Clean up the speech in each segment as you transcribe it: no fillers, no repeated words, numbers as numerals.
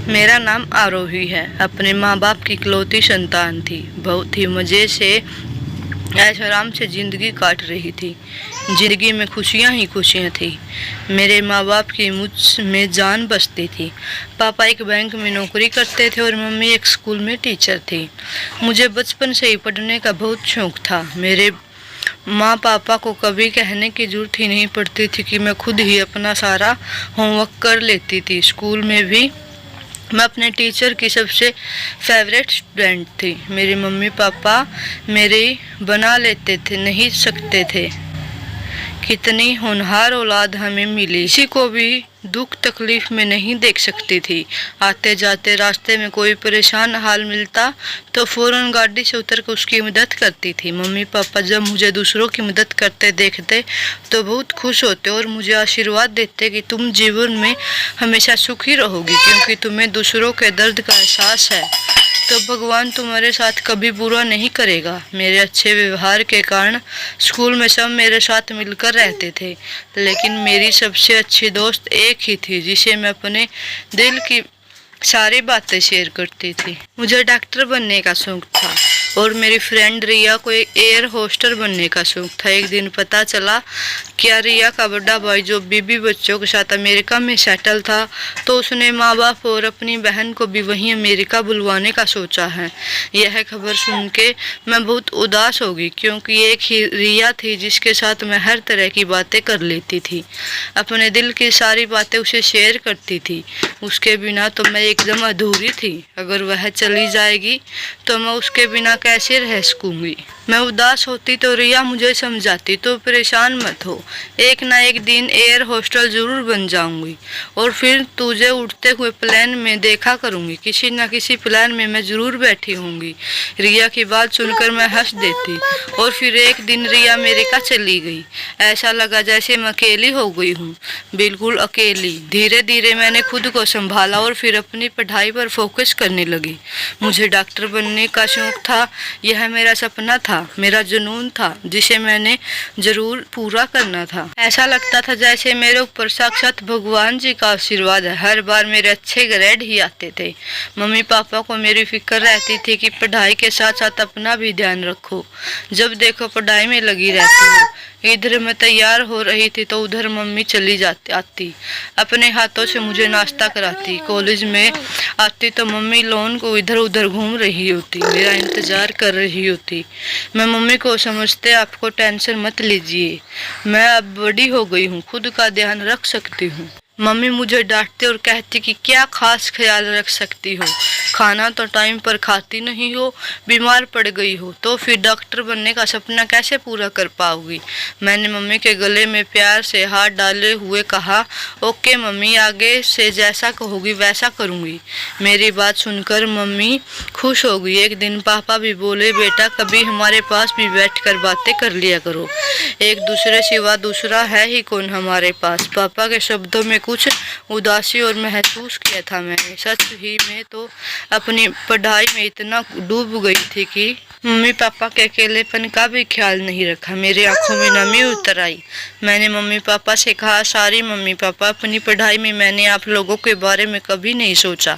मेरा नाम आरोही है। अपने माँ बाप की इकलौती संतान थी। बहुत ही मज़े से ऐश आराम से ज़िंदगी काट रही थी। ज़िंदगी में खुशियाँ ही खुशियाँ थी। मेरे माँ बाप की मुझ में जान बसती थी। पापा एक बैंक में नौकरी करते थे और मम्मी एक स्कूल में टीचर थी। मुझे बचपन से ही पढ़ने का बहुत शौक़ था। मेरे माँ पापा को कभी कहने की ज़रूरत ही नहीं पड़ती थी कि मैं खुद ही अपना सारा होमवर्क कर लेती थी। स्कूल में भी मैं अपने टीचर की सबसे फेवरेट स्टूडेंट थी। मेरे मम्मी पापा मेरे बना लेते थे, नहीं सकते थे। कितनी होनहार औलाद हमें मिली। किसी को भी दुख तकलीफ में नहीं देख सकती थी। आते जाते रास्ते में कोई परेशान हाल मिलता तो फौरन गाड़ी से उतर कर उसकी मदद करती थी। मम्मी पापा जब मुझे दूसरों की मदद करते देखते तो बहुत खुश होते और मुझे आशीर्वाद देते कि तुम जीवन में हमेशा सुखी रहोगी, क्योंकि तुम्हें दूसरों के दर्द का एहसास है तो भगवान तुम्हारे साथ कभी बुरा नहीं करेगा। मेरे अच्छे व्यवहार के कारण स्कूल में सब मेरे साथ मिलकर रहते थे, लेकिन मेरी सबसे अच्छी दोस्त एक ही थी जिसे मैं अपने दिल की सारी बातें शेयर करती थी। मुझे डॉक्टर बनने का शौक था और मेरी फ्रेंड रिया को एयर होस्टर बनने का शौक था। एक दिन पता चला कि रिया का बड़ा भाई जो बीबी बच्चों के साथ अमेरिका में सेटल था, तो उसने माँ बाप और अपनी बहन को भी वहीं अमेरिका बुलवाने का सोचा है। यह खबर सुन के मैं बहुत उदास हो गई, क्योंकि एक ही रिया थी जिसके साथ मैं हर तरह की बातें कर लेती थी, अपने दिल की सारी बातें उसे शेयर करती थी। उसके बिना तो मैं एकदम अधूरी थी। अगर वह चली जाएगी तो मैं उसके बिना कैसे रह सकूंगी। मैं उदास होती तो रिया मुझे समझाती, तो परेशान मत हो, एक ना एक दिन एयर होस्टल जरूर बन जाऊंगी और फिर तुझे उड़ते हुए प्लेन में देखा करूंगी। किसी न किसी प्लेन में मैं जरूर बैठी होंगी। रिया की बात सुनकर मैं हंस देती और फिर एक दिन रिया अमेरिका चली गई। ऐसा लगा जैसे मैं अकेली हो गई हूँ, बिल्कुल अकेली। धीरे धीरे मैंने खुद को संभाला और फिर अपनी पढ़ाई पर फोकस करने लगी। मुझे डॉक्टर बनने का शौक था। यह मेरा सपना था, मेरा जुनून था, जिसे मैंने जरूर पूरा करना था। ऐसा लगता था जैसे मेरे ऊपर साक्षात भगवान जी का आशीर्वाद है। हर बार मेरे अच्छे ग्रेड ही आते थे। मम्मी पापा को मेरी फिक्र रहती थी कि पढ़ाई के साथ साथ अपना भी ध्यान रखो, जब देखो पढ़ाई में लगी रहती हो। इधर मैं तैयार हो रही थी तो उधर मम्मी चली आती, अपने हाथों से मुझे नाश्ता कराती। कॉलेज में आती तो मम्मी लोन को इधर उधर घूम रही होती, मेरा इंतजार कर रही होती। मैं मम्मी को समझते, आपको टेंशन मत लीजिए, मैं अब बड़ी हो गई हूँ, खुद का ध्यान रख सकती हूँ। मम्मी मुझे डांटती और कहती कि क्या खास ख्याल रख सकती हो, खाना तो टाइम पर खाती नहीं हो, बीमार पड़ गई हो तो फिर डॉक्टर बनने का सपना कैसे पूरा कर पाओगी। मैंने मम्मी के गले में प्यार से हाथ डाले हुए कहा, ओके मम्मी, आगे से जैसा कहोगी वैसा करूँगी। मेरी बात सुनकर मम्मी खुश हो गई। एक दिन पापा भी बोले, बेटा कभी हमारे पास भी बैठकर बातें कर लिया करो, एक दूसरे सिवा दूसरा है ही कौन हमारे पास। पापा के शब्दों में कुछ उदासी और महसूस किया था मैंने। सच ही में तो अपनी पढ़ाई में इतना डूब गई थी कि मम्मी पापा के अकेलेपन का भी ख्याल नहीं रखा। मेरी आंखों में नमी उतर आई। मैंने मम्मी पापा से कहा, सारी मम्मी पापा, अपनी पढ़ाई में मैंने आप लोगों के बारे में कभी नहीं सोचा।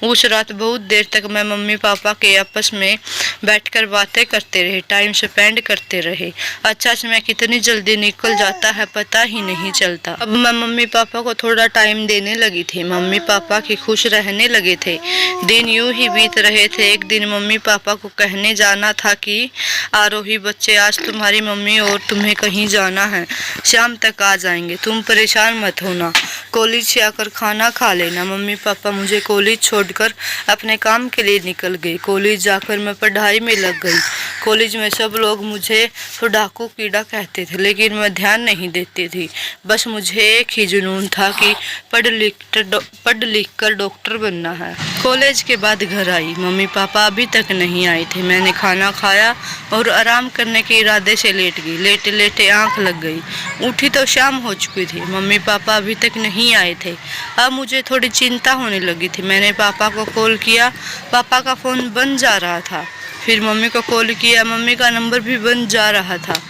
उस रात बहुत देर तक मैं मम्मी पापा के आपस में बैठकर बातें करते रहे, टाइम स्पेंड करते रहे। अच्छा समय कितनी जल्दी निकल जाता है पता ही नहीं चलता। अब मैं मम्मी पापा को थोड़ा टाइम देने लगी थी। मम्मी पापा की खुश रहने लगे थे। दिन यूं ही बीत रहे थे। एक दिन मम्मी पापा को कहने जाना था कि आरोही बच्चे, आज तुम्हारी मम्मी और तुम्हें कहीं जाना है, शाम तक आ जाएंगे, तुम परेशान मत होना, कॉलेज से आकर खाना खा लेना। मम्मी पापा मुझे कॉलेज छोड़कर अपने काम के लिए निकल गए। कॉलेज जाकर मैं पढ़ाई में लग गई। कॉलेज में सब लोग मुझे तो डाकू कीड़ा कहते थे, लेकिन मैं ध्यान नहीं देती थी। बस मुझे एक ही जुनून था कि पढ़ लिख कर डॉक्टर बनना है। कॉलेज के बाद घर आई। मम्मी पापा अभी तक नहीं आए थे। मैंने खाना खाया और आराम करने के इरादे से लेट गई। लेटे लेटे आंख लग गई। उठी तो शाम हो चुकी थी। मम्मी पापा अभी तक नहीं आए थे। अब मुझे थोड़ी चिंता होने लगी थी। मैंने पापा को कॉल किया, पापा का फ़ोन बंद जा रहा था। फिर मम्मी को कॉल किया, मम्मी का नंबर भी बंद जा रहा था।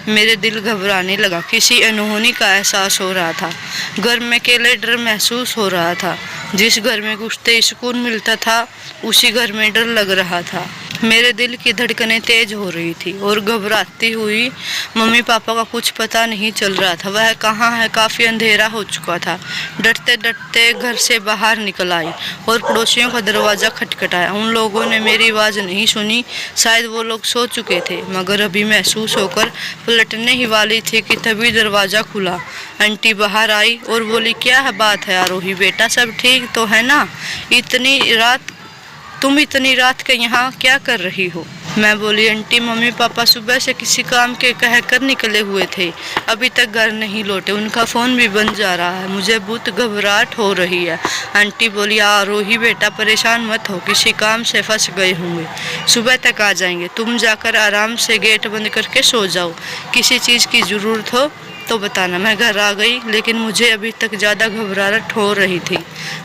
मेरे दिल घबराने लगा, किसी अनहोनी का एहसास हो रहा था। घर में अकेले डर महसूस हो रहा था। जिस घर में घुसते सुकून मिलता था, उसी घर में डर लग रहा था। मेरे दिल की धड़कनें तेज हो रही थी और घबराती हुई मम्मी पापा का कुछ पता नहीं चल रहा था। वह कहाँ है? काफ़ी अंधेरा हो चुका था। डरते डरते घर से बाहर निकल आई और पड़ोसियों का दरवाज़ा खटखटाया। उन लोगों ने मेरी आवाज़ नहीं सुनी, शायद वो लोग सो चुके थे। मगर अभी महसूस होकर पलटने ही वाली थी कि तभी दरवाज़ा खुला। आंटी बाहर आई और बोली, क्या है बात है आरोही बेटा, सब ठीक तो है ना? तुम इतनी रात के यहाँ क्या कर रही हो? मैं बोली, आंटी मम्मी पापा सुबह से किसी काम के कहकर निकले हुए थे, अभी तक घर नहीं लौटे, उनका फ़ोन भी बंद जा रहा है, मुझे बहुत घबराहट हो रही है। आंटी बोली, आरोही बेटा परेशान मत हो, किसी काम से फंस गए होंगे, सुबह तक आ जाएंगे, तुम जाकर आराम से गेट बंद करके सो जाओ, किसी चीज़ की ज़रूरत हो तो बताना। मैं घर आ गई, लेकिन मुझे अभी तक ज़्यादा घबराहट हो रही थी।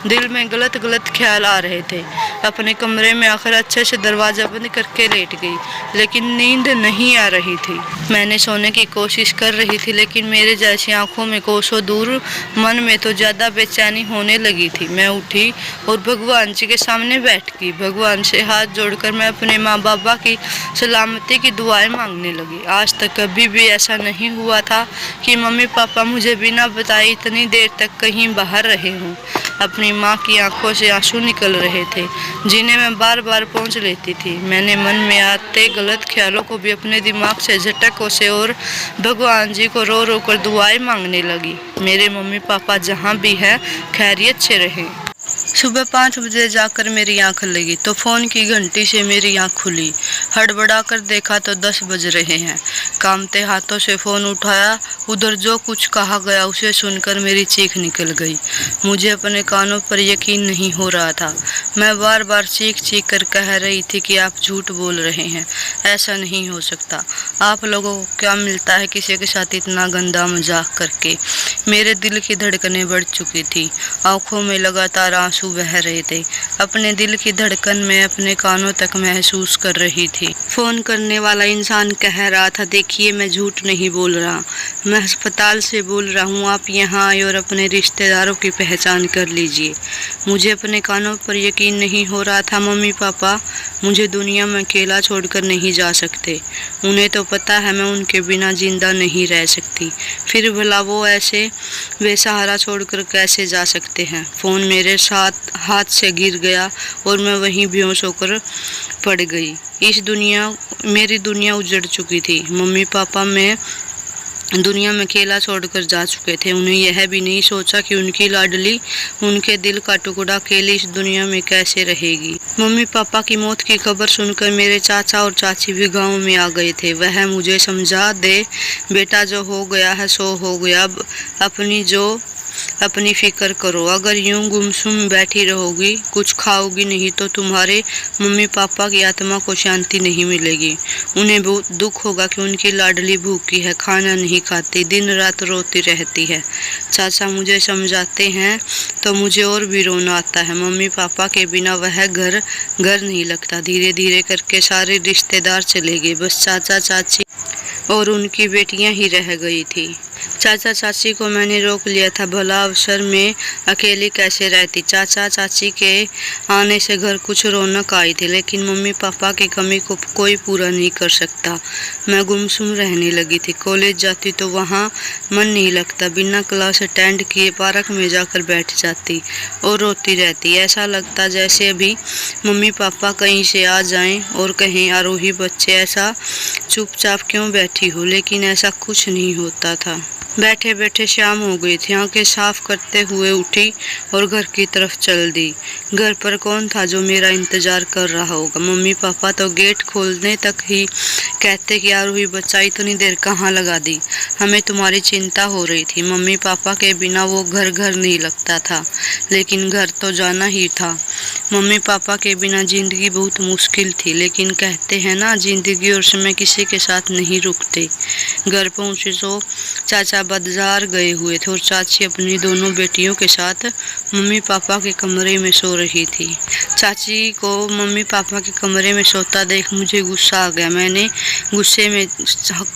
दिल में गलत गलत ख्याल आ रहे थे। अपने कमरे में आकर अच्छे से दरवाज़ा बंद करके लेट गई, लेकिन नींद नहीं आ रही थी। मैंने सोने की कोशिश कर रही थी, लेकिन मेरे जैसी आंखों में कोसों दूर, मन में तो ज़्यादा बेचैनी होने लगी थी। मैं उठी और भगवान जी के सामने बैठ गई। भगवान से हाथ जोड़कर मैं अपने माँ बाबा की सलामती की दुआएं मांगने लगी। आज तक कभी भी ऐसा नहीं हुआ था कि मम्मी पापा मुझे बिना बताए इतनी देर तक कहीं बाहर रहे हों। अपनी माँ की आंखों से आंसू निकल रहे थे, जिन्हें मैं बार बार पोंछ लेती थी। मैंने मन में आते गलत ख्यालों को भी अपने दिमाग से झटकों से और भगवान जी को रो रो कर दुआएं मांगने लगी। मेरे मम्मी पापा जहाँ भी हैं खैरियत से रहें। सुबह 5 बजे जाकर मेरी आंख लगी तो फ़ोन की घंटी से मेरी आंख खुली। हड़बड़ा कर देखा तो 10 बज रहे हैं। कांपते हाथों से फ़ोन उठाया। उधर जो कुछ कहा गया उसे सुनकर मेरी चीख निकल गई। मुझे अपने कानों पर यकीन नहीं हो रहा था। मैं बार बार चीख चीख कर कह रही थी कि आप झूठ बोल रहे हैं, ऐसा नहीं हो सकता। आप लोगों को क्या मिलता है किसी के साथ इतना गंदा मजाक करके? मेरे दिल की धड़कनें बढ़ चुकी थी, आंखों में लगातार आंसू बह रहे थे। अपने दिल की धड़कन में अपने कानों तक महसूस कर रही थी। फोन करने वाला इंसान कह रहा था, देखिए मैं झूठ नहीं बोल रहा, मैं अस्पताल से बोल रहा हूँ, आप यहाँ आए और अपने रिश्तेदारों की पहचान कर लीजिए। मुझे अपने कानों पर यकीन नहीं हो रहा था। मम्मी पापा मुझे दुनिया में अकेला छोड़कर नहीं जा सकते, उन्हें तो पता है मैं उनके बिना जिंदा नहीं रह सकती, फिर भला वो ऐसे बेसहारा छोड़कर कैसे जा सकते हैं। फ़ोन मेरे साथ हाथ से गिर गया और मैं वहीं बेहोश होकर पड़ गई। मेरी दुनिया उजड़ चुकी थी। मम्मी पापा मैं दुनिया में अकेला छोड़कर जा चुके थे। उन्हें यह भी नहीं सोचा कि उनकी लाडली, उनके दिल का टुकड़ा अकेली इस दुनिया में कैसे रहेगी। मम्मी पापा की मौत की खबर सुनकर मेरे चाचा और चाची भी गांव में आ गए थे। वह मुझे समझा दे, बेटा जो हो गया है सो हो गया, अपनी फिक्र करो। अगर यूं गुमसुम बैठी रहोगी, कुछ खाओगी नहीं, तो तुम्हारे मम्मी पापा की आत्मा को शांति नहीं मिलेगी। उन्हें बहुत दुख होगा कि उनकी लाडली भूखी है, खाना नहीं खाती, दिन रात रोती रहती है। चाचा मुझे समझाते हैं तो मुझे और भी रोना आता है। मम्मी पापा के बिना वह घर नहीं लगता। धीरे धीरे करके सारे रिश्तेदार चले गए, बस चाचा चाची और उनकी बेटियां ही रह गई थी। चाचा चाची को मैंने रोक लिया था, भला अवसर में अकेली कैसे रहती। चाचा चाची के आने से घर कुछ रौनक आई थी, लेकिन मम्मी पापा की कमी को कोई पूरा नहीं कर सकता। मैं गुमसुम रहने लगी थी। कॉलेज जाती तो वहाँ मन नहीं लगता, बिना क्लास अटेंड किए पार्क में जाकर बैठ जाती और रोती रहती। ऐसा लगता जैसे अभी मम्मी पापा कहीं से आ जाएं और कहें, आरोही बच्चे ऐसा चुपचाप क्यों बैठी हो, लेकिन ऐसा कुछ नहीं होता था। बैठे बैठे शाम हो गई थी। आंखें साफ करते हुए उठी और घर की तरफ चल दी। घर पर कौन था जो मेरा इंतजार कर रहा होगा? मम्मी पापा तो गेट खोलने तक ही कहते कि यार हुई बच्चा इतनी देर कहाँ लगा दी, हमें तुम्हारी चिंता हो रही थी। मम्मी पापा के बिना वो घर नहीं लगता था, लेकिन घर तो जाना ही था। मम्मी पापा के बिना जिंदगी बहुत मुश्किल थी, लेकिन कहते हैं ना, जिंदगी और समय किसी के साथ नहीं रुकते। घर पहुंचे तो चाचा बाजार गए हुए थे और चाची अपनी दोनों बेटियों के साथ मम्मी पापा के कमरे में सो रही थी। चाची को मम्मी पापा के कमरे में सोता देख मुझे गुस्सा आ गया। मैंने गुस्से में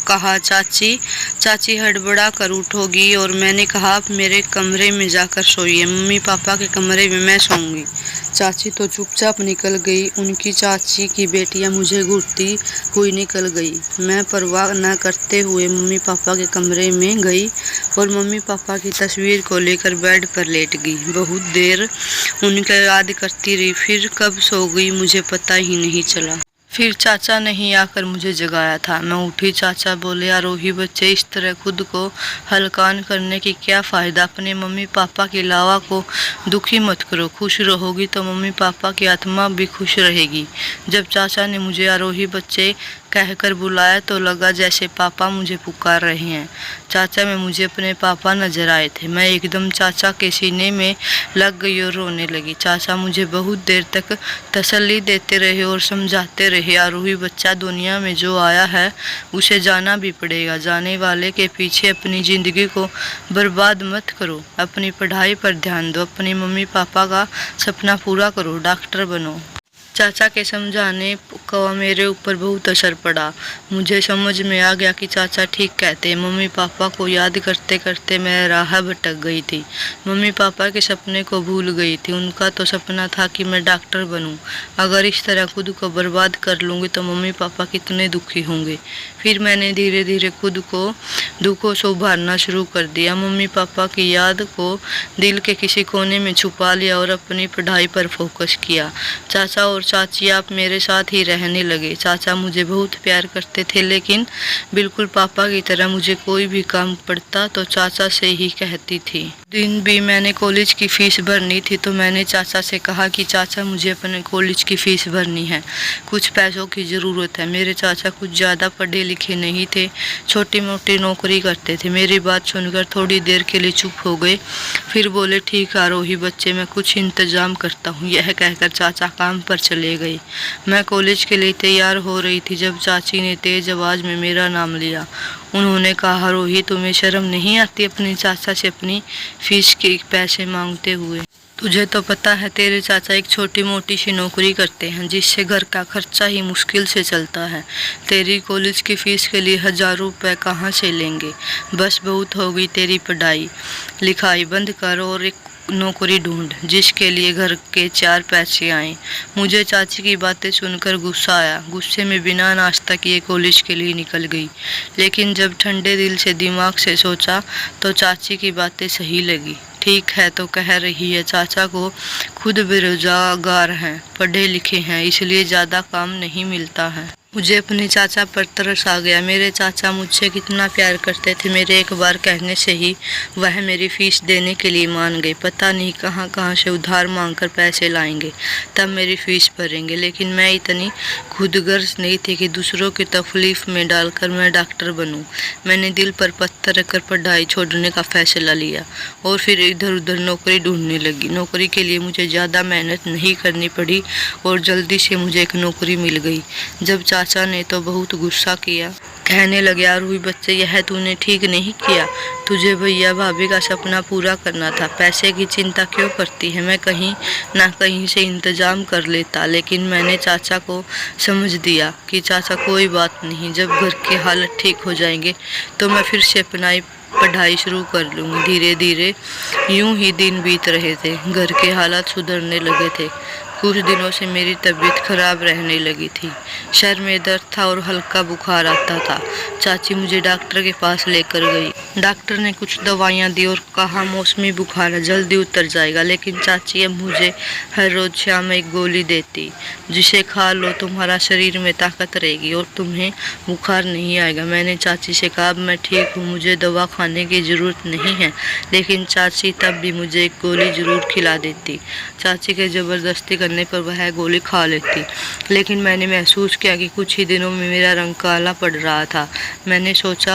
कहा, चाची। चाची हड़बड़ा कर उठोगी और मैंने कहा, आप मेरे कमरे में जाकर सोइए, मम्मी पापा के कमरे में मैं सोऊंगी। चाची तो चुपचाप निकल गई। उनकी चाची की बेटियां मुझे घूरती हुई निकल गई। मैं परवाह न करते हुए मम्मी पापा के कमरे में गई और मम्मी पापा की तस्वीर को लेकर बेड पर लेट गई। बहुत देर उनका याद करती रही, फिर कब सो गई मुझे पता ही नहीं चला। फिर चाचा ने ही आकर मुझे जगाया था। मैं उठी। चाचा बोले, आरोही बच्चे, इस तरह खुद को हलकान करने की क्या फ़ायदा। अपने मम्मी पापा की लावा को दुखी मत करो। खुश रहोगी तो मम्मी पापा की आत्मा भी खुश रहेगी। जब चाचा ने मुझे आरोही बच्चे कहकर बुलाया तो लगा जैसे पापा मुझे पुकार रहे हैं। चाचा में मुझे अपने पापा नजर आए थे। मैं एकदम चाचा के सीने में लग गई और रोने लगी। चाचा मुझे बहुत देर तक तसल्ली देते रहे और समझाते रहे, आरोही बच्चा, दुनिया में जो आया है उसे जाना भी पड़ेगा। जाने वाले के पीछे अपनी ज़िंदगी को बर्बाद मत करो। अपनी पढ़ाई पर ध्यान दो। अपनी मम्मी पापा का सपना पूरा करो, डॉक्टर बनो। चाचा के समझाने का मेरे ऊपर बहुत असर पड़ा। मुझे समझ में आ गया कि चाचा ठीक कहते हैं। मम्मी पापा को याद करते करते मैं राह भटक गई थी। मम्मी पापा के सपने को भूल गई थी। उनका तो सपना था कि मैं डॉक्टर बनूं। अगर इस तरह खुद को बर्बाद कर लूँगी तो मम्मी पापा कितने दुखी होंगे। फिर मैंने धीरे धीरे खुद को दुखों से उभारना शुरू कर दिया। मम्मी पापा की याद को दिल के किसी कोने में छुपा लिया और अपनी पढ़ाई पर फोकस किया। चाचा और चाची आप मेरे साथ ही रहने लगे। चाचा मुझे बहुत प्यार करते थे, लेकिन बिल्कुल पापा की तरह मुझे कोई भी काम पड़ता तो चाचा से ही कहती थी। दिन भी मैंने कॉलेज की फ़ीस भरनी थी तो मैंने चाचा से कहा कि चाचा, मुझे अपने कॉलेज की फ़ीस भरनी है, कुछ पैसों की ज़रूरत है। मेरे चाचा कुछ ज़्यादा पढ़े लिखे नहीं थे, छोटी मोटी नौकरी करते थे। मेरी बात सुनकर थोड़ी देर के लिए चुप हो गए, फिर बोले, ठीक आरोही बच्चे, मैं कुछ इंतज़ाम करता हूँ। यह कहकर चाचा काम पर चले गए। मैं कॉलेज के लिए तैयार हो रही थी जब चाची ने तेज़ आवाज़ में मेरा नाम लिया। उन्होंने कहा, आरोही, तुम्हें शर्म नहीं आती अपने चाचा से अपनी फीस के पैसे मांगते हुए? तुझे तो पता है तेरे चाचा एक छोटी मोटी सी नौकरी करते हैं जिससे घर का खर्चा ही मुश्किल से चलता है। तेरी कॉलेज की फ़ीस के लिए 1000 रुपये कहाँ से लेंगे? बस बहुत हो गई तेरी पढ़ाई लिखाई, बंद कर और एक नौकरी ढूंढ जिसके लिए घर के 4 पैसे आए। मुझे चाची की बातें सुनकर गुस्सा आया। गुस्से में बिना नाश्ता किए कॉलेज के लिए निकल गई। लेकिन जब ठंडे दिल से दिमाग से सोचा तो चाची की बातें सही लगी। ठीक है तो कह रही है, चाचा को खुद बेरोजगार हैं, पढ़े लिखे हैं, इसलिए ज़्यादा काम नहीं मिलता है। मुझे अपने चाचा पर तरस आ गया। मेरे चाचा मुझसे कितना प्यार करते थे। मेरे एक बार कहने से ही वह मेरी फ़ीस देने के लिए मान गए। पता नहीं कहाँ कहाँ से उधार मांगकर पैसे लाएंगे तब मेरी फ़ीस भरेंगे। लेकिन मैं इतनी खुदगर्ज नहीं थी कि दूसरों की तकलीफ़ में डालकर मैं डॉक्टर बनूं। मैंने दिल पर पत्थर रखकर पढ़ाई छोड़ने का फ़ैसला लिया और फिर इधर उधर नौकरी ढूंढने लगी। नौकरी के लिए मुझे ज़्यादा मेहनत नहीं करनी पड़ी और जल्दी से मुझे एक नौकरी मिल गई। जब चाचा ने तो बहुत गुस्सा किया, कहने लगे, आरोही बच्चे, यह तूने ठीक नहीं किया। तुझे भैया भाभी का सपना पूरा करना था, पैसे की चिंता क्यों करती है? मैं कहीं ना कहीं से इंतजाम कर लेता। लेकिन मैंने चाचा को समझ दिया कि चाचा कोई बात नहीं, जब घर के हालत ठीक हो जाएंगे तो मैं फिर से अपनी पढ़ाई शुरू कर लूँगी। धीरे धीरे यूं ही दिन बीत रहे थे। घर के हालात सुधरने लगे थे। कुछ दिनों से मेरी तबीयत खराब रहने लगी थी। सर में दर्द था और हल्का बुखार आता था। चाची मुझे डॉक्टर के पास लेकर गई। डॉक्टर ने कुछ दवाइयाँ दी और कहा, मौसमी बुखार है, जल्दी उतर जाएगा। लेकिन चाची अब मुझे हर रोज़ शाम एक गोली देती, जिसे खा लो तुम्हारा शरीर में ताकत रहेगी और तुम्हें बुखार नहीं आएगा। मैंने चाची से कहा, मैं ठीक हूँ, मुझे दवा खाने की ज़रूरत नहीं है। लेकिन चाची तब भी मुझे एक गोली ज़रूर खिला देती। चाची के ज़बरदस्ती करने पर वह गोली खा लेती। लेकिन मैंने महसूस किया कि कुछ ही दिनों में मेरा रंग काला पड़ रहा था। मैंने सोचा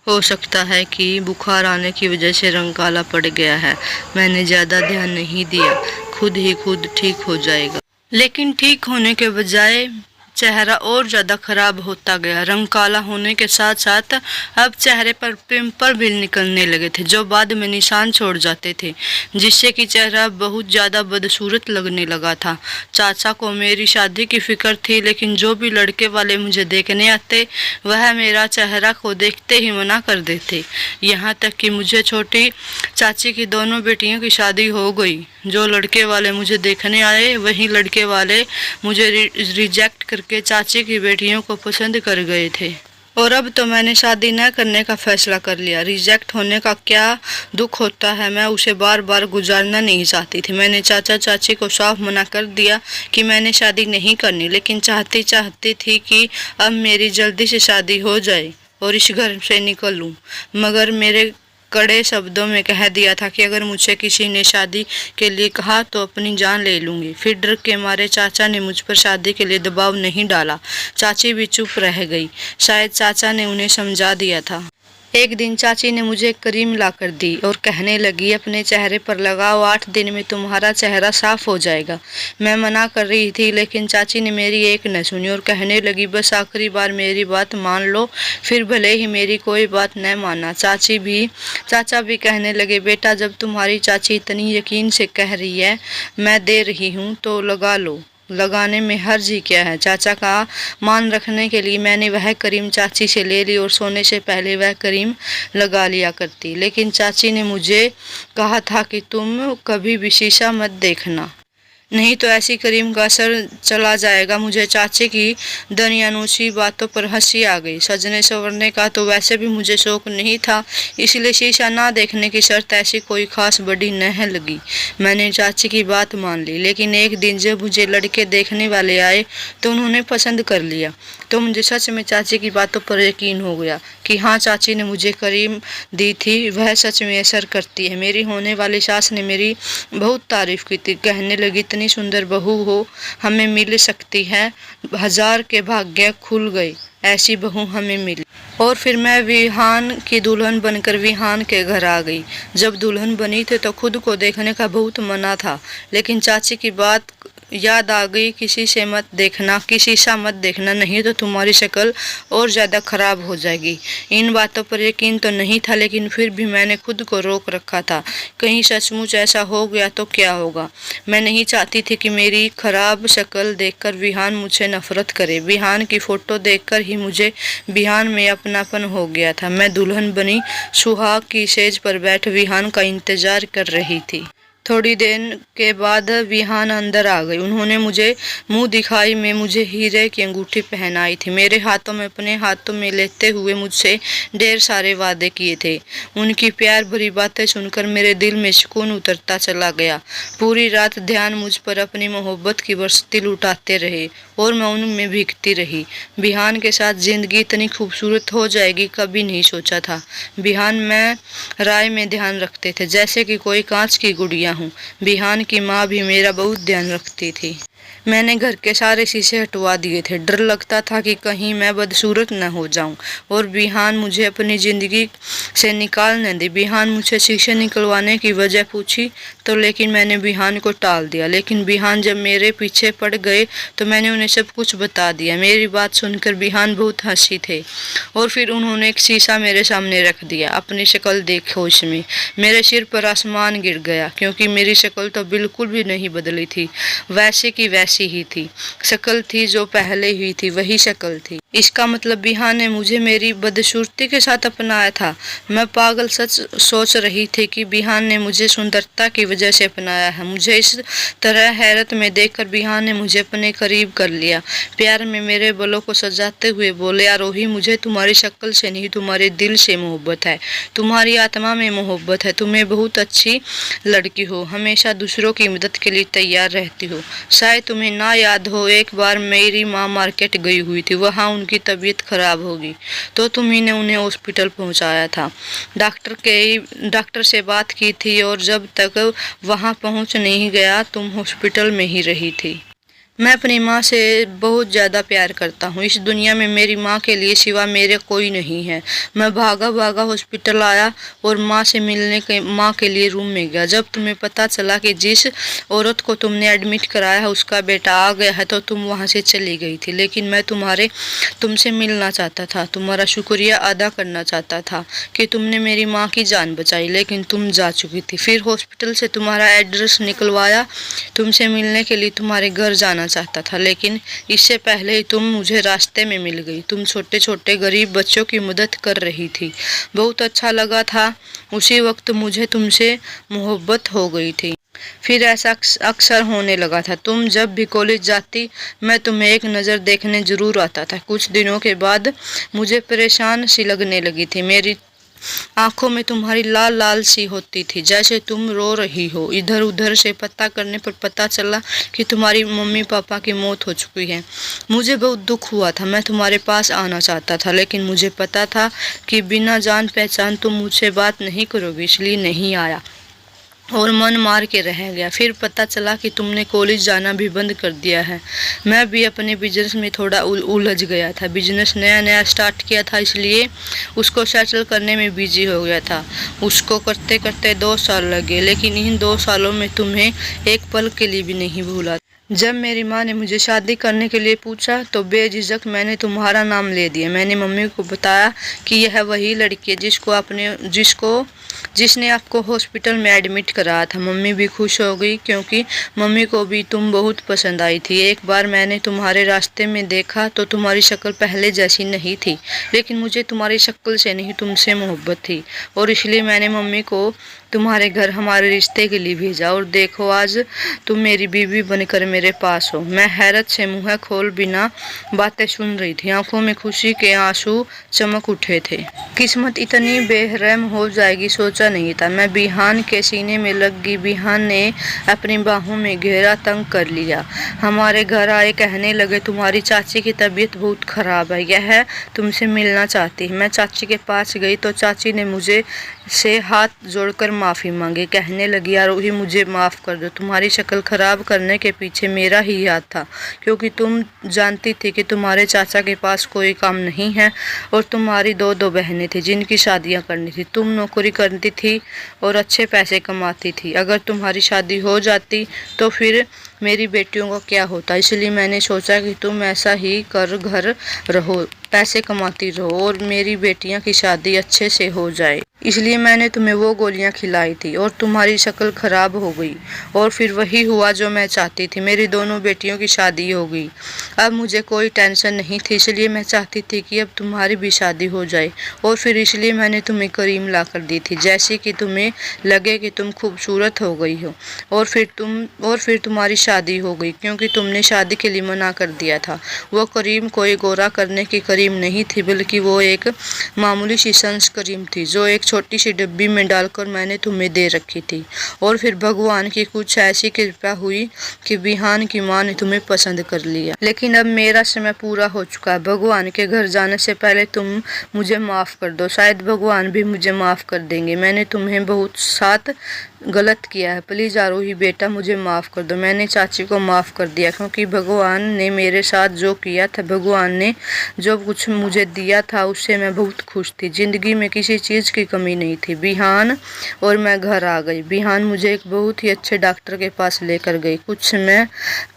हो सकता है कि बुखार आने की वजह से रंग काला पड़ गया है। मैंने ज़्यादा ध्यान नहीं दिया। खुद ही खुद ठीक हो जाएगा। लेकिन ठीक होने के बजाय चेहरा और ज़्यादा खराब होता गया। रंग काला होने के साथ साथ अब चेहरे पर पिंपल भी निकलने लगे थे, जो बाद में निशान छोड़ जाते थे, जिससे कि चेहरा बहुत ज़्यादा बदसूरत लगने लगा था। चाचा को मेरी शादी की फिक्र थी, लेकिन जो भी लड़के वाले मुझे देखने आते वह मेरा चेहरा को देखते ही मना कर देते। यहाँ तक कि मुझे छोटी चाची की दोनों बेटियों की शादी हो गई। जो लड़के वाले मुझे देखने आए वही लड़के वाले मुझे रिजेक्ट करके चाची की बेटियों को पसंद कर गए थे। और अब तो मैंने शादी न करने का फैसला कर लिया। रिजेक्ट होने का क्या दुख होता है, मैं उसे बार बार गुजारना नहीं चाहती थी। मैंने चाचा चाची को साफ मना कर दिया कि मैंने शादी नहीं करनी, लेकिन चाहती थी कि अब मेरी जल्दी से शादी हो जाए और इस घर से निकल लूँ। मगर मेरे कड़े शब्दों में कह दिया था कि अगर मुझे किसी ने शादी के लिए कहा तो अपनी जान ले लूँगी। फिर डर के मारे चाचा ने मुझ पर शादी के लिए दबाव नहीं डाला। चाची भी चुप रह गई। शायद चाचा ने उन्हें समझा दिया था। एक दिन चाची ने मुझे क्रीम ला कर दी और कहने लगी, अपने चेहरे पर लगाओ, 8 दिन में तुम्हारा चेहरा साफ हो जाएगा। मैं मना कर रही थी, लेकिन चाची ने मेरी एक न सुनी और कहने लगी, बस आखिरी बार मेरी बात मान लो, फिर भले ही मेरी कोई बात न मानना। चाचा भी कहने लगे, बेटा जब तुम्हारी चाची इतनी यकीन से कह रही है, मैं दे रही हूँ, तो लगा लो, लगाने में हर्ज ही क्या है। चाचा का मान रखने के लिए मैंने वह क्रीम चाची से ले ली और सोने से पहले वह क्रीम लगा लिया करती। लेकिन चाची ने मुझे कहा था कि तुम कभी भी शीशा मत देखना, नहीं तो ऐसी क्रीम का असर चला जाएगा। मुझे चाची की दनियानूसी बातों पर हंसी आ गई। सजने संवरने का तो वैसे भी मुझे शौक नहीं था, इसलिए शीशा ना देखने की शर्त ऐसी कोई खास बड़ी नहीं लगी। मैंने चाची की बात मान ली। लेकिन एक दिन जब मुझे लड़के देखने वाले आए तो उन्होंने पसंद कर लिया, तो मुझे सच में चाची की बातों पर यकीन हो गया कि हाँ, चाची ने मुझे क्रीम दी थी, वह सच में असर करती है। मेरी होने वाली सास ने मेरी बहुत तारीफ की थी। कहने लगी, इतनी सुंदर बहू हो हमें मिल सकती है, 1000 के भाग्य खुल गए, ऐसी बहू हमें मिली। और फिर मैं विहान की दुल्हन बनकर विहान के घर आ गई। जब दुल्हन बनी थी तो खुद को देखने का बहुत मना था, लेकिन चाची की बात याद आ गई, किसी सा मत देखना, नहीं तो तुम्हारी शक्ल और ज़्यादा खराब हो जाएगी। इन बातों पर यकीन तो नहीं था, लेकिन फिर भी मैंने खुद को रोक रखा था। कहीं सचमुच ऐसा हो गया तो क्या होगा। मैं नहीं चाहती थी कि मेरी खराब शक्ल देखकर विहान मुझसे नफरत करे। विहान की फ़ोटो देखकर ही मुझे विहान में अपनापन हो गया था। मैं दुल्हन बनी सुहाग की सेज पर बैठ विहान का इंतज़ार कर रही थी। थोड़ी देर के बाद विहान अंदर आ गई। उन्होंने मुझे मुंह दिखाई में मुझे हीरे की अंगूठी पहनाई थी। मेरे हाथों में अपने हाथों में लेते हुए मुझसे ढेर सारे वादे किए थे। उनकी प्यार भरी बातें सुनकर मेरे दिल में सुकून उतरता चला गया। पूरी रात ध्यान मुझ पर अपनी मोहब्बत की बरसती लुटाते रहे और मैं उनमें भीगती रही। विहान के साथ जिंदगी इतनी खूबसूरत हो जाएगी कभी नहीं सोचा था। विहान में राय में ध्यान रखते थे जैसे कि कोई कांच की गुड़िया हूँ। विहान की माँ भी मेरा बहुत ध्यान रखती थी। मैंने घर के सारे शीशे हटवा दिए थे। डर लगता था कि कहीं मैं बदसूरत न हो जाऊं और विहान मुझे अपनी ज़िंदगी से निकाल न दे। विहान मुझसे शीशे निकलवाने की वजह पूछी तो लेकिन मैंने विहान को टाल दिया। लेकिन विहान जब मेरे पीछे पड़ गए तो मैंने उन्हें सब कुछ बता दिया। मेरी बात सुनकर विहान बहुत हंसी थे और फिर उन्होंने एक शीशा मेरे सामने रख दिया। अपनी शक्ल देखो इसमें। मेरे सिर पर आसमान गिर गया क्योंकि मेरी शक्ल तो बिल्कुल भी नहीं बदली थी, वैसे की वैसी ही थी। शक्ल थी जो पहले हुई थी वही शक्ल थी। इसका मतलब विहान ने मुझे मेरी बदसूरती के साथ अपनाया था। मैं पागल सच सोच रही थी कि विहान ने मुझे सुंदरता की वजह से अपनाया है। मुझे इस तरह हैरत में देखकर विहान ने मुझे अपने करीब कर लिया। प्यार में मेरे बालों को सजाते हुए बोले, आरोही मुझे तुम्हारी शक्ल से नहीं तुम्हारे दिल से मोहब्बत है, तुम्हारी आत्मा में मोहब्बत है। तुम्हें बहुत अच्छी लड़की हो, हमेशा दूसरों की मदद के लिए तैयार रहती हो। शायद तुम्हें ना याद हो, एक बार मेरी माँ मार्केट गई हुई थी, वहाँ उनकी तबीयत खराब होगी तो तुम्ही ने उन्हें हॉस्पिटल पहुँचाया था। डॉक्टर से बात की थी और जब तक वहाँ पहुँच नहीं गया तुम हॉस्पिटल में ही रही थी। मैं अपनी माँ से बहुत ज़्यादा प्यार करता हूँ। इस दुनिया में मेरी माँ के लिए सिवा मेरे कोई नहीं है। मैं भागा भागा हॉस्पिटल आया और माँ से मिलने के माँ के लिए रूम में गया। जब तुम्हें पता चला कि जिस औरत को तुमने एडमिट कराया है उसका बेटा आ गया है तो तुम वहाँ से चली गई थी। लेकिन मैं तुमसे मिलना चाहता था, तुम्हारा शुक्रिया अदा करना चाहता था कि तुमने मेरी माँ की जान बचाई, लेकिन तुम जा चुकी थी। फिर हॉस्पिटल से तुम्हारा एड्रेस निकलवाया, तुमसे मिलने के लिए तुम्हारे घर जाना चाहता था, लेकिन इससे पहले ही तुम मुझे रास्ते में मिल गई। तुम छोटे छोटे गरीब बच्चों की मदद कर रही थी। बहुत अच्छा लगा था। उसी वक्त मुझे तुमसे मोहब्बत हो गई थी। फिर ऐसा अक्सर होने लगा था। तुम जब भी कॉलेज जाती मैं तुम्हें एक नज़र देखने जरूर आता था। कुछ दिनों के बाद मुझे परेशान सी लगने लगी थी। मेरी आंखों में तुम्हारी लाल लाल सी होती थी, जैसे तुम रो रही हो। इधर उधर से पता करने पर पता चला कि तुम्हारी मम्मी पापा की मौत हो चुकी है। मुझे बहुत दुख हुआ था। मैं तुम्हारे पास आना चाहता था, लेकिन मुझे पता था कि बिना जान पहचान तुम मुझसे बात नहीं करोगी, इसलिए नहीं आया और मन मार के रह गया। फिर पता चला कि तुमने कॉलेज जाना भी बंद कर दिया है। मैं भी अपने बिजनेस में थोड़ा उलझ गया था। बिजनेस नया नया स्टार्ट किया था, इसलिए उसको सेटल करने में बिजी हो गया था। उसको करते करते 2 साल लगे, लेकिन इन 2 सालों में तुम्हें एक पल के लिए भी नहीं भूला। जब मेरी माँ ने मुझे शादी करने के लिए पूछा तो बेझिझक मैंने तुम्हारा नाम ले दिया। मैंने मम्मी को बताया कि यह वही लड़की है जिसने आपको हॉस्पिटल में एडमिट कराया था। मम्मी भी खुश हो गई, क्योंकि मम्मी को भी तुम बहुत पसंद आई थी। एक बार मैंने तुम्हारे रास्ते में देखा तो तुम्हारी शक्ल पहले जैसी नहीं थी, लेकिन मुझे तुम्हारी शक्ल से नहीं तुमसे मोहब्बत थी, और इसलिए मैंने मम्मी को तुम्हारे घर हमारे रिश्ते के लिए भेजा। और देखो आज तुम मेरी बीवी बनकर मेरे पास हो। मैं हैरत से मुँह खोल बिना बातें सुन रही थी। आंखों में खुशी के आंसू चमक उठे थे। किस्मत इतनी बेरहम हो जाएगी सोचा नहीं था। मैं बिहान के सीने में लग गई। बिहान ने अपनी बाहों में घेरा, तंग कर लिया। हमारे घर आए, कहने लगे तुम्हारी चाची की तबीयत बहुत खराब है, यह तुमसे मिलना चाहती है। मैं चाची के पास गई तो चाची ने मुझे से हाथ जोड़कर माफ़ी मांगी। कहने लगी आरोही मुझे माफ़ कर दो, तुम्हारी शक्ल खराब करने के पीछे मेरा ही हाथ था, क्योंकि तुम जानती थी कि तुम्हारे चाचा के पास कोई काम नहीं है और तुम्हारी दो बहनें थी जिनकी शादियां करनी थी। तुम नौकरी करती थी और अच्छे पैसे कमाती थी। अगर तुम्हारी शादी हो जाती तो फिर मेरी बेटियों का क्या होता। इसलिए मैंने सोचा कि तुम ऐसा ही कर घर रहो, पैसे कमाती रहो और मेरी बेटियां की शादी अच्छे से हो जाए। इसलिए मैंने तुम्हें वो गोलियां खिलाई थी और तुम्हारी शक्ल खराब हो गई, और फिर वही हुआ जो मैं चाहती थी। मेरी दोनों बेटियों की शादी हो गई। अब मुझे कोई टेंशन नहीं थी, इसलिए मैं चाहती थी कि अब तुम्हारी भी शादी हो जाए, और फिर इसलिए मैंने तुम्हें करीम ला कर दी थी, जैसे कि तुम्हें लगे कि तुम खूबसूरत हो गई हो। और फिर तुम्हारी शादी हो गई, क्योंकि तुमने शादी के लिए मना कर दिया था। वो करीम कोई गोरा करने की करीम नहीं थी, बल्कि वो एक मामूली सी सनस्क्रीम थी जो एक छोटी सी डिब्बी में डालकर मैंने तुम्हें दे रखी थी। और फिर भगवान की कुछ ऐसी कृपा हुई कि बिहान की माँ ने तुम्हें पसंद कर लिया। लेकिन अब मेरा समय पूरा हो चुका है। भगवान के घर जाने से पहले तुम मुझे माफ़ कर दो, शायद भगवान भी मुझे माफ़ कर देंगे। मैंने तुम्हें बहुत साथ गलत किया है, प्लीज़ आरोही बेटा मुझे माफ़ कर दो। मैंने चाची को माफ़ कर दिया, क्योंकि भगवान ने मेरे साथ जो किया था, भगवान ने जो कुछ मुझे दिया था उससे मैं बहुत खुश थी। ज़िंदगी में किसी चीज़ की कमी नहीं थी। बिहान और मैं घर आ गई। बिहान मुझे एक बहुत ही अच्छे डॉक्टर के पास लेकर गई। कुछ समय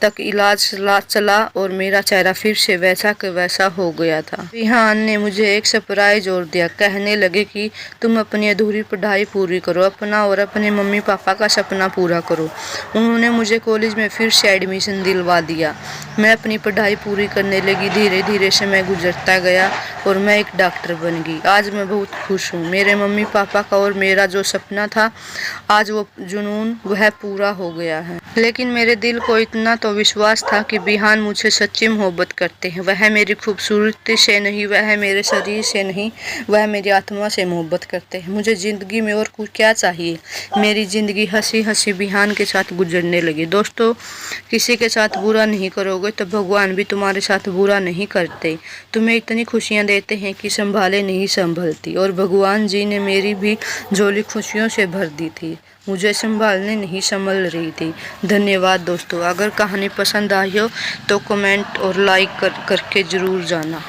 तक इलाज चला और मेरा चेहरा फिर से वैसा के वैसा हो गया था। बिहान ने मुझे एक सरप्राइज और दिया। कहने लगे कि तुम अपनी अधूरी पढ़ाई पूरी करो, अपना और अपने मम्मी पापा का सपना पूरा करो। उन्होंने मुझे कॉलेज में फिर से एडमिशन दिलवा दिया। मैं अपनी पढ़ाई पूरी करने लगी। धीरे धीरे समय गुजरता गया और मैं एक डॉक्टर बन गई। आज मैं बहुत खुश हूँ। मेरे मम्मी पापा का और मेरा जो सपना था, आज वो जुनून वह पूरा हो गया है। लेकिन मेरे दिल को इतना तो विश्वास था कि बिहान मुझे सच्ची मोहब्बत करते हैं। वह मेरी खूबसूरती से नहीं, वह मेरे शरीर से नहीं, वह मेरी आत्मा से मोहब्बत करते हैं। मुझे ज़िंदगी में और कुछ क्या चाहिए। मेरी ज़िंदगी हंसी हंसी बिहान के साथ गुजरने लगी। दोस्तों, किसी के साथ बुरा नहीं करोगे तो भगवान भी तुम्हारे साथ बुरा नहीं करते। तुम्हें इतनी खुशियाँ लेते हैं कि संभाले नहीं संभलती, और भगवान जी ने मेरी भी झोली खुशियों से भर दी थी। मुझे संभालने नहीं संभल रही थी। धन्यवाद दोस्तों। अगर कहानी पसंद आई हो तो कमेंट और लाइक करके ज़रूर जाना।